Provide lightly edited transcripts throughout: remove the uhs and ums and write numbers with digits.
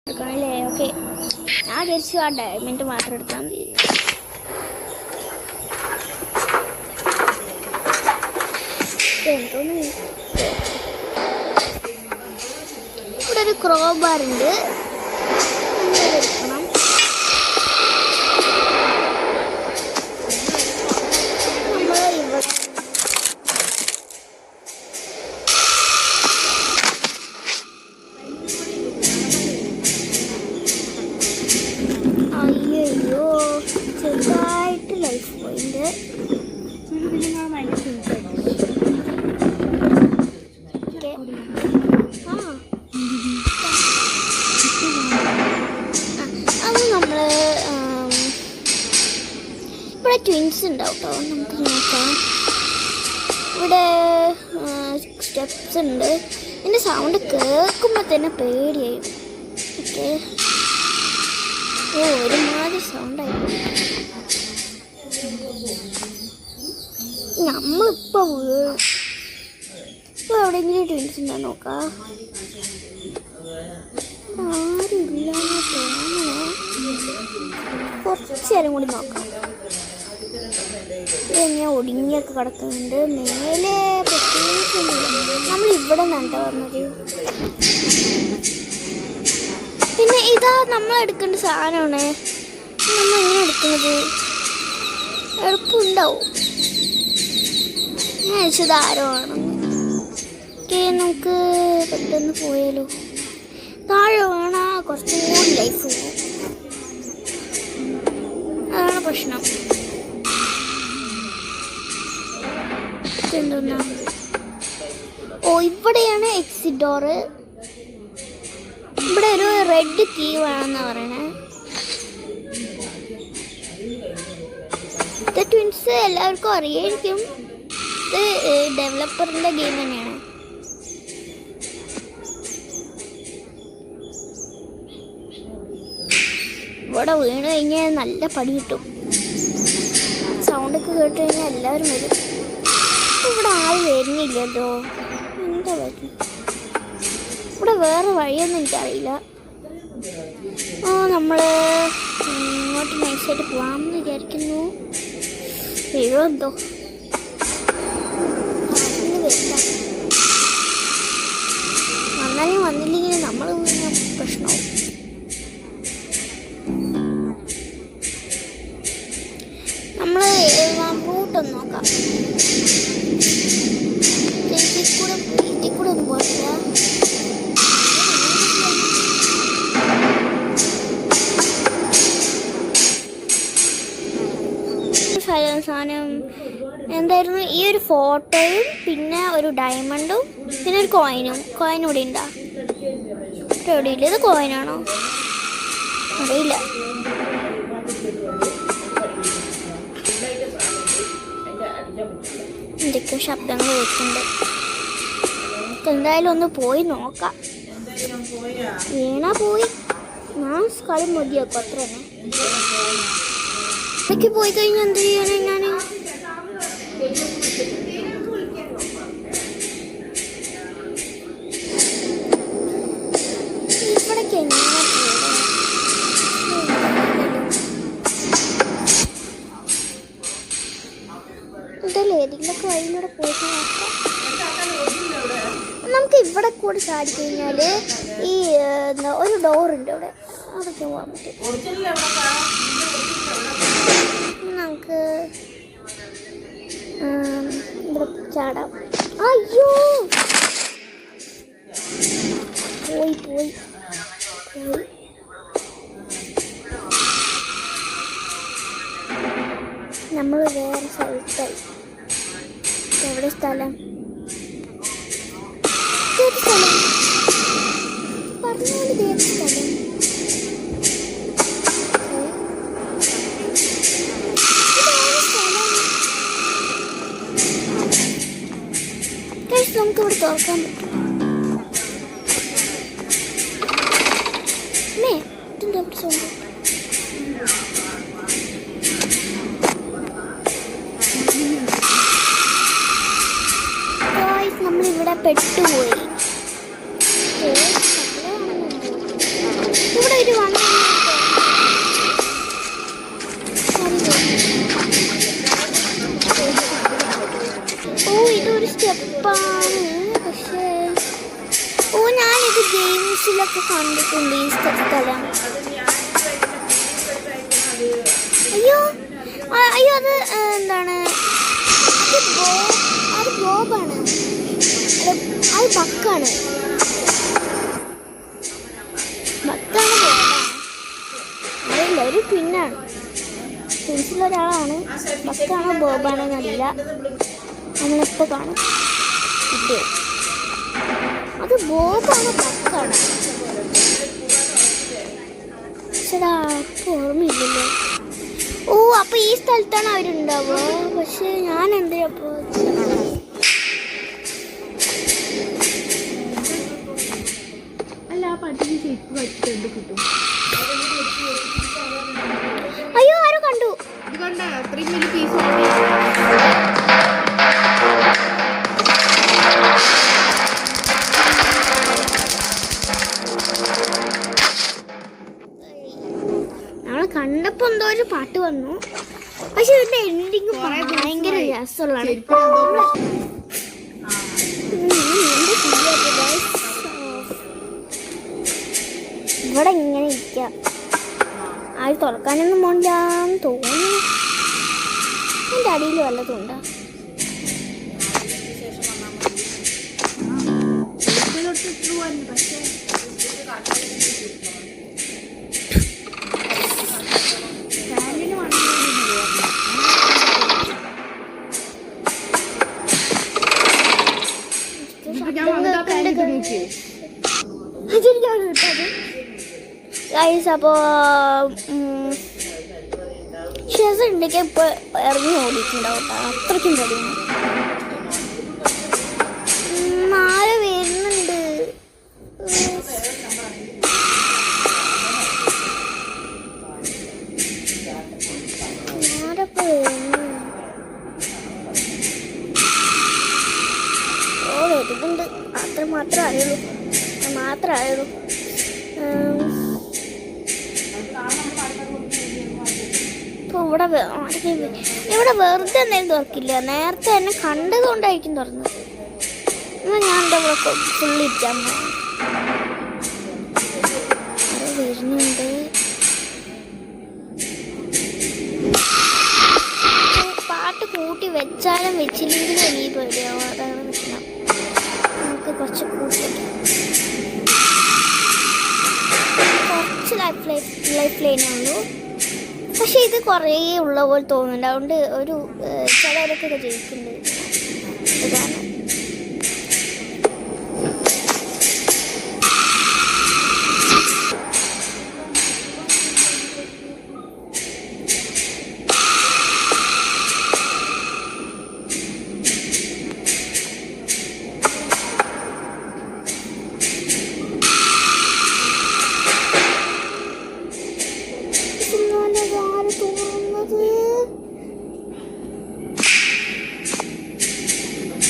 എടുക്കണല്ലേ? Okay, ഞാൻ വിചാരിച്ചു ആ ഡയമണ്ട് മാത്രം എടുത്താൽ മതി. എന്തോന്ന് ഇവിടെ ഒരു ക്രോബാർ ഉണ്ട്, എടുക്കണം. അയ്യോ, ചെറുതായിട്ട് ലൈഫ് പോയിന്റ്. അത് നമ്മള് ഇവിടെ ട്വിൻസ് ഉണ്ടാവും കേട്ടോ, നമുക്ക് നോക്കാം. ഇവിടെ സ്റ്റെപ്സ് ഉണ്ട്. ഇതിൻ്റെ സൗണ്ട് കേൾക്കുമ്പോൾ തന്നെ പേടിയായി. ഓക്കെ, ഒരുമാതിരി സൗണ്ടായി. നമ്മളിപ്പോൾ ഇപ്പോൾ എവിടെയെങ്കിലും ട്വിൻസ് ഉണ്ടോ നോക്കാം. ആരുമില്ലാന്ന് തോന്നണേ. കുറച്ച് നേരം കൂടി നോക്കാം. ഇങ്ങനെ ഒടിഞ്ഞൊക്കെ കിടക്കുന്നുണ്ട്. മേലെ പ്രത്യേകിച്ച് നമ്മളിവിടെ നിന്നാണ് പറഞ്ഞത്. പിന്നെ ഇതാ നമ്മൾ എടുക്കേണ്ട സാധനമാണ്. നമ്മൾ എങ്ങനെ എടുക്കുന്നത്? എളുപ്പമുണ്ടാവും. ഞാൻ അയച്ചത് ആരോ ആണെന്ന്. ഓക്കെ, നമുക്ക് പെട്ടെന്ന് പോയാലോ. താഴെ വേണ കുറച്ചും കൂടി ലൈഫ് പോകും. അതാണ് പ്രശ്നം. എന്തോന്നാ? ഓ, ഇവിടെയാണ് എക്സിറ്റ് ഡോറ്. ഇവിടെ ഒരു റെഡ് കീ വേണമെന്നാ പറയണേ. ഇത് ട്വിൻസ് എല്ലാവർക്കും അറിയായിരിക്കും. ഇത് ഡെവലപ്പറിൻ്റെ ഗെയിം തന്നെയാണ്. ഇവിടെ വീണ് കഴിഞ്ഞാൽ നല്ല പടി കിട്ടും. സൗണ്ടൊക്കെ കേട്ട് കഴിഞ്ഞാൽ എല്ലാവരും വരും. ഇവിടെ ആരും വരുന്നില്ലല്ലോ, എന്താ പറ്റി? ഇവിടെ വേറെ വഴിയൊന്നും എനിക്കറിയില്ല. നമ്മൾ ഇങ്ങോട്ട് നൈസായിട്ട് പോകാമെന്ന് വിചാരിക്കുന്നു. എഴുതോ വരില്ല. വന്നാലും വന്നില്ലെങ്കിൽ നമ്മൾ പ്രശ്നമാവും. നമ്മൾ റൂട്ടൊന്ന് നോക്കാം. ഇതിൽ കൂടെ ഒന്നും പോയില്ല. സാധനം എന്തായിരുന്നു? ഈ ഒരു ഫോട്ടോയും പിന്നെ ഒരു ഡയമണ്ടും പിന്നെ ഒരു കോയിനും ഇവിടെ ഉണ്ടാ? എവിടെയില്ല. ഇത് കോയിനാണോ? അറിയില്ല. എന്തൊക്കെയോ ശബ്ദങ്ങൾ കേൾക്കുന്നുണ്ട്. എന്തായാലും ഒന്ന് പോയി നോക്കാം. വീണാ പോയി. ഞാൻ കളി മതിയാക്കും, അത്ര തന്നെ. ഇതൊക്കെ പോയി കഴിഞ്ഞാൽ എന്ത് ചെയ്യാനാ ഞാൻ? ഇവിടേക്ക് എങ്ങനെ ഇതല്ലേ ഏതെങ്കിലുമൊക്കെ വഴിയിലൂടെ പോയിട്ട് നോക്കാം. നമുക്ക് ഇവിടെ കൂടെ ചാടി കഴിഞ്ഞാൽ ഈ ഒരു ഡോറുണ്ട് ഇവിടെ, അതൊക്കെ പോകാൻ പറ്റും. നമുക്ക് ഇവിടെ ചാടാം. അയ്യോ, പോയി പോയി പോയി. നമ്മൾ വേറെ സ്ഥലത്തായി. എവിടെ സ്ഥലം? പറഞ്ഞോളൂ, ഏത് സ്ഥലം? നമുക്ക് ഇവിടെ തുറക്കാൻ പറ്റും. ഇതിൻ്റെ അവിടെ സൗണ്ട്. നമ്മളിവിടെ പെട്ടുപോയി. എവിടെയൊക്കെ കണ്ടിട്ടുണ്ട് ഈ സ്ഥലം. അയ്യോ അയ്യോ അത് എന്താണ്, അത് ബോബാണ്, അത് ബക്കാണ്. ബക്കാണ് അറിയില്ല, ഒരു പിന്നാണ്, ട്വിൻസിലൊരാളാണ്. ബക്കാണോ ബോബാണോ എന്നറിയില്ല, നമ്മളിപ്പോൾ കാണും. കിട്ടിയോ? അത് ബോബാണോ ബക്കാണ്? ചേട്ടാ അപ്പോൾ ഓർമ്മയില്ലല്ലോ. ഓ അപ്പോൾ ഈ സ്ഥലത്താണ് അവരുണ്ടാവുക. പക്ഷെ ഞാൻ എന്തിനപ്പോൾ അയ്യോ ആരോ കണ്ടു. നമ്മള് കണ്ടപ്പോ എന്തോ ഒരു പാട്ട് വന്നു. പക്ഷെ ഇതിന്റെ എൻഡിങ് ഭയങ്കര രസമുള്ളതാണ്. ഇവിടെ ഇങ്ങനെ ഇരിക്കാം, ആര് തുറക്കാനൊന്നും പോണില്ലാന്ന് തോന്നുന്നു. എൻ്റെ അടിയിൽ വല്ലതുണ്ടോ? അപ്പോൾ ഷെസ് ഉണ്ടെങ്കിൽ ഇപ്പോൾ ഇറങ്ങി ഓടിയിട്ടുണ്ടാവും. അത്രയ്ക്കും പേടിയാണ്. നാളെ വരുന്നുണ്ട്. ആരപ്പോൾ വരുന്നു? ഓ വരുന്നുണ്ട്, മാത്രമേ അറിയുള്ളൂ. ഇവിടെ വെറുതെ എന്തെങ്കിലും തുറക്കില്ല. നേരത്തെ എന്നെ കണ്ടത് കൊണ്ടായിരിക്കും തുറന്നത്. എന്നാൽ ഞാൻ എൻ്റെ ഇവിടെ ഫുള്ളിരിക്കാൻ വരുന്നുണ്ട്. പാട്ട് കൂട്ടി വെച്ചാലും വെച്ചില്ലെങ്കിലും എനിക്ക് പേടിയാവും. അതാണ് പ്രശ്നം. നമുക്ക് കുറച്ച് കൂട്ടി കുറച്ച് ലൈഫ് ലൈനേ ഉള്ളൂ. പക്ഷെ ഇത് കുറേ ഉള്ള പോലെ തോന്നുന്നുണ്ട്. അതുകൊണ്ട് ഒരു ചിലരൊക്കെ ജയിക്കുന്നുണ്ട്. ഇതാണ്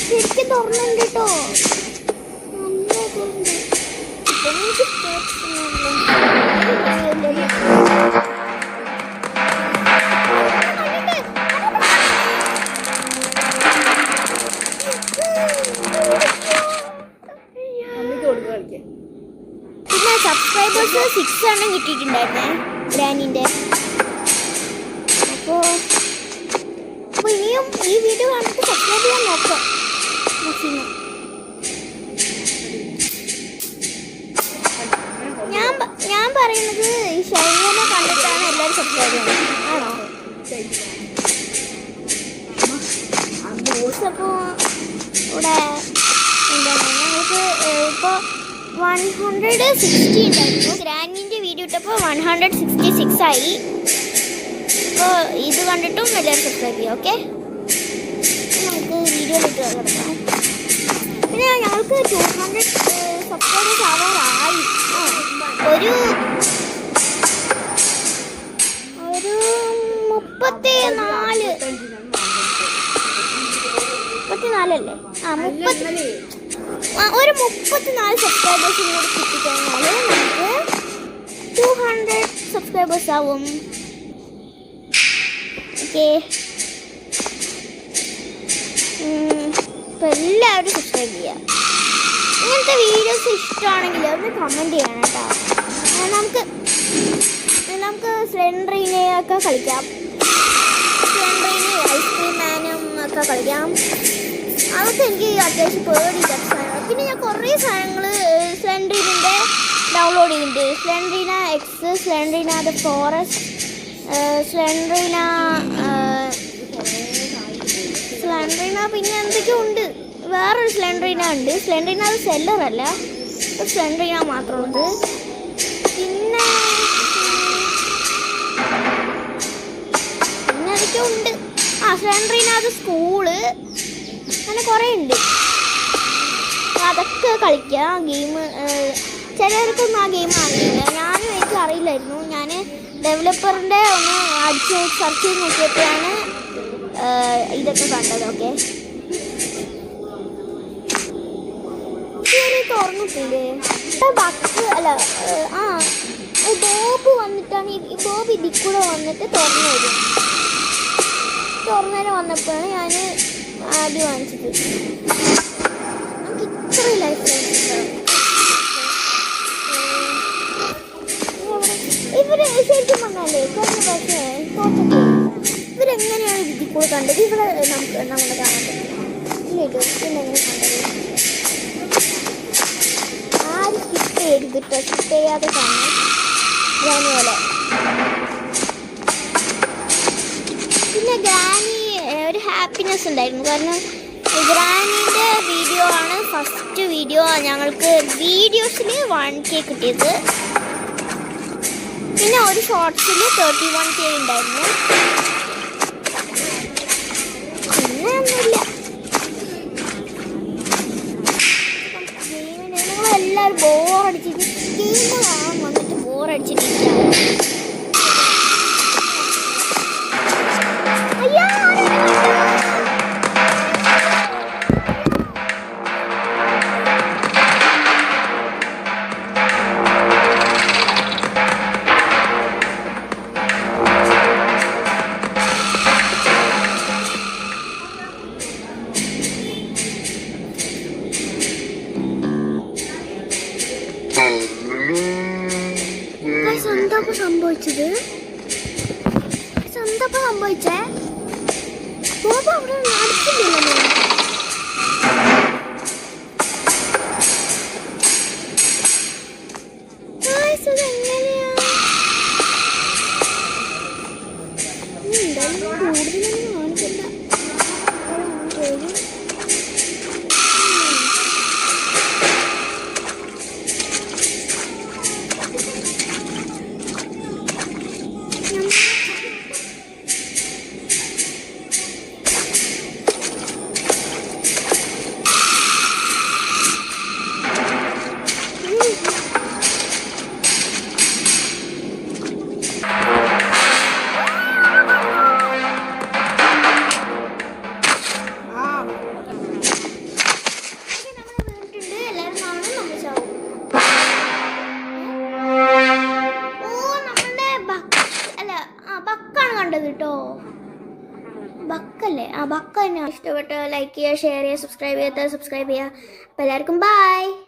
ശരിക്കും തുറന്നുണ്ട് കേട്ടോ. പിന്നെ സബ്സ്ക്രൈബേഴ്സ് 6 എണ്ണം കിട്ടിയിട്ടുണ്ടായിരുന്നേ ഗ്രാനിൻ്റെ. അപ്പോൾ ഇനിയും ഈ വീഡിയോ കണ്ടിട്ട് സബ്സ്ക്രൈബ് ചെയ്യാൻ നോക്കാം. ഞാൻ പറയുന്നത് ഈ ഷൈനെ കണ്ടിട്ടാണ് എല്ലാവരും സബ്സ്ക്രൈബ് ചെയ്യുന്നത്. ആണോ? അപ്പോൾ ഇവിടെ എന്താണ് ഞങ്ങൾക്ക് ഇപ്പോൾ 160 ഉണ്ടായിരുന്നു. ഗ്രാൻഡിൻ്റെ വീഡിയോ ഇട്ടപ്പോൾ 166 ആയി. അപ്പോൾ ഇത് കണ്ടിട്ടും എല്ലാവരും സബ്സ്ക്രൈബ് ചെയ്യാം. ഓക്കെ, നമുക്ക് വീഡിയോയിലിട്ട് കിടക്കാം. പിന്നെ ഞങ്ങൾക്ക് 200 സബ്സ്ക്രൈബേഴ്സ് ആവാറായി. ഒരു 34 അല്ലേ? ഒരു 34 സബ്സ്ക്രൈബേഴ്സും കൂടി കിട്ടിക്കഴിഞ്ഞാൽ നമുക്ക് 200 സബ്സ്ക്രൈബേഴ്സ് ആവും. ഓക്കെ, അപ്പോൾ എല്ലാവരും സബ്സ്ക്രൈബ് ചെയ്യുക. ഇങ്ങനത്തെ വീഡിയോസ് ഇഷ്ടമാണെങ്കിൽ ഒന്ന് കമൻറ്റ് ചെയ്യണം കേട്ടോ. നമുക്ക് സ്ലെൻഡറിനെ ഒക്കെ കളിക്കാം. സ്ലെൻഡറിനെ ഐസ്ക്രീം മാനും ഒക്കെ കളിക്കാം. അതൊക്കെ എനിക്ക് അത്യാവശ്യം പേടിയില്ലാത്ത സാധനങ്ങൾ. പിന്നെ ഞാൻ കുറേ സാധനങ്ങൾ സ്ലെൻഡറിനെ ഡൗൺലോഡ് ചെയ്തിട്ടുണ്ട്. സ്ലെൻഡറിന എക്സ്, സ്ലെൻഡറിന ദ ഫോറസ്റ്റ്, സ്ലെൻഡറിന പിന്നെ എന്തൊക്കെയോ ഉണ്ട്. വേറൊരു സ്ലെൻഡറിന ഉണ്ട്. സ്ലെൻഡറിന അത് സെല്ലറല്ല, സ്ലെൻഡറിന മാത്രമുണ്ട്. പിന്നെ അതൊക്കെ ഉണ്ട്. സ്ലെൻഡറിന അത് സ്കൂള്, അങ്ങനെ കുറേ ഉണ്ട്. അതൊക്കെ കളിക്കാം. ഗെയിം ചിലർക്കൊന്നും ആ ഗെയിം അറിയില്ല. എനിക്ക് അറിയില്ലായിരുന്നു. ഞാൻ ഡെവലപ്പറിൻ്റെ ഒന്ന് അടിച്ച് സെർച്ച് ചെയ്ത് നോക്കിയപ്പോഴാണ് ഇതൊക്കെ കണ്ടത്. ഓക്കെ, തുറന്നിട്ടില്ലേ ബക്ക് അല്ല ബോബ് വന്നിട്ടാണ്. ബോബ് ഇതിൽ കൂടെ വന്നിട്ട് തുറന്നേരം വന്നപ്പോഴാണ് ഞാൻ ആദ്യം വാങ്ങിച്ചത്. നമുക്ക് ഇത്ര ലൈഫ് ഇവര് ശരിക്കും പറഞ്ഞാലേ കഴിഞ്ഞ പക്ഷേ ഇവരെങ്ങനെയാണ് ഇതിൽ കൂടെ കണ്ടത്? ഇവിടെ നമ്മളെ കാണാൻ പറ്റില്ല. ഇല്ലല്ലോ, പിന്നെ എങ്ങനെ കണ്ടത്? ആരും സ്കിപ്പ് ചെയ്ത് സ്കിപ്പ് ചെയ്യാതെ കാണാൻ പോലെ. പിന്നെ ഗ്രാനി ഒരു ഹാപ്പിനെസ് ഉണ്ടായിരുന്നു. കാരണം ഗ്രാനീൻ്റെ വീഡിയോ ആണ് ഫസ്റ്റ് വീഡിയോ ഞങ്ങൾക്ക് വീഡിയോസിൽ 1K കിട്ടിയത്. പിന്നെ ഒരു ഷോർട്സിൽ 31K ഉണ്ടായിരുന്നു. പിന്നെ ഒന്നുമില്ല. നിങ്ങളെല്ലാവരും ബോറടിച്ചിട്ട് ഗെയിം കാണാൻ വന്നിട്ട് ബോറടിച്ചിട്ടില്ല. സംഭവിച്ചേ ബോബ് അവിടെ നടത്തില്ലല്ലോ. എങ്ങനെയാ കൂടുതലൊന്നും കാണിക്കണ്ട. കേട്ടോ ബക്കല്ലേ ബക്ക തന്നെ ഇഷ്ടപ്പെട്ട ലൈക്ക് ചെയ്യുക, ഷെയർ ചെയ്യുക, സബ്സ്ക്രൈബ് ചെയ്യുക. അപ്പോൾ എല്ലാവർക്കും ബൈ.